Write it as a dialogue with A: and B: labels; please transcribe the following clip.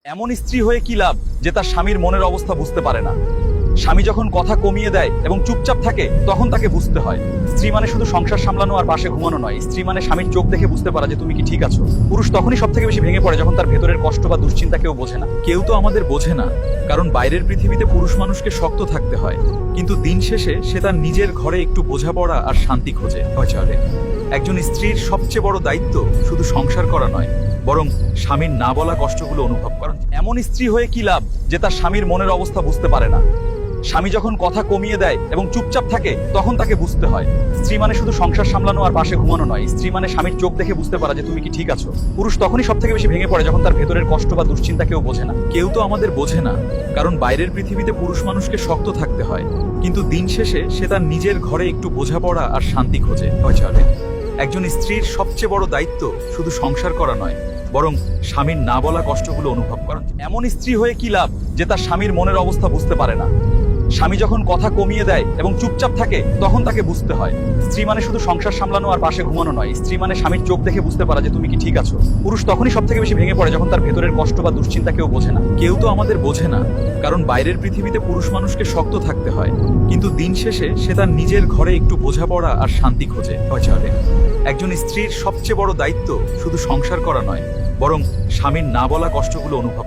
A: এমন স্ত্রী হয়ে কি লাভ যে তার স্বামীর মনের অবস্থা বুঝতে পারে না। স্বামী যখন কথা কমিয়ে দেয় এবং চুপচাপ থাকে তখন তাকে বুঝতে হয় স্ত্রী মানে শুধু সংসার সামলানো আর পাশে ঘুমানো নয়। স্ত্রী মানে স্বামীর চোখ দেখে বুঝতে পারা যে তুমি কি ঠিক আছো। পুরুষ তখনই সব থেকে বেশি ভেঙে পড়ে যখন তার ভেতরের কষ্ট বা দুশ্চিন্তা কেউ বোঝে না। কেউ তো আমাদের বোঝে না, কারণ বাইরের পৃথিবীতে পুরুষ মানুষকে শক্ত থাকতে হয়, কিন্তু দিন শেষে সে তার নিজের ঘরে একটু বোঝাপড়া আর শান্তি খোঁজে। চলে একজন স্ত্রীর সবচেয়ে বড় দায়িত্ব শুধু সংসার করা নয়, বরং স্বামীর না বলা কষ্টগুলো অনুভব করা। এমন স্ত্রী হয়ে কি লাভ যে তার স্বামীর মনের অবস্থা বুঝতে পারে না। স্বামী যখন কথা কমিয়ে দেয় এবং চুপচাপ থাকে তখন তাকে বুঝতে হয় স্ত্রী মানে শুধু সংসার সামলানো আর পাশে ঘুমানো নয়। স্ত্রী মানে স্বামীর চোখ দেখে বুঝতে পারা যে তুমি কি ঠিক আছো। পুরুষ তখনই সব থেকে বেশি ভেঙে পড়ে যখন তার ভেতরের কষ্ট বা দুশ্চিন্তা কেউ বোঝে না। কেউ তো আমাদের বোঝে না, কারণ বাইরের পৃথিবীতে পুরুষ মানুষকে শক্ত থাকতে হয়, কিন্তু দিন শেষে সে তার নিজের ঘরে একটু বোঝাপড়া আর শান্তি খোঁজে। চলে একজন স্ত্রীর সবচেয়ে বড় দায়িত্ব শুধু সংসার করা নয়, বরং স্বামীর না বলা কষ্টগুলো অনুভব করা। এমন স্ত্রী হয়ে কি লাভ যে তার স্বামীর মনের অবস্থা বুঝতে পারে না। স্বামী যখন কথা কমিয়ে দেয় এবং চুপচাপ থাকে তখন তাকে বুঝতে হয় স্ত্রী মানে শুধু সংসার সামলানো আর পাশে ঘুমানো নয়। স্ত্রী মানে স্বামীর চোখ দেখে বুঝতে পারা যে তুমি কি ঠিক আছো। পুরুষ তখনই সব থেকে বেশি ভেঙে পড়ে যখন তার ভেতরের কষ্ট বা দুশ্চিন্তা কেউ বোঝে না। কেউ তো আমাদের বোঝে না, কারণ বাইরের পৃথিবীতে পুরুষ মানুষকে শক্ত থাকতে হয়, কিন্তু দিন শেষে সে তার নিজের ঘরে একটু বোঝাপড়া আর শান্তি খোঁজে। চলে একজন স্ত্রীর সবচেয়ে বড় দায়িত্ব শুধু সংসার করা নয়, বরং স্বামীর না বলা কষ্টগুলো অনুভব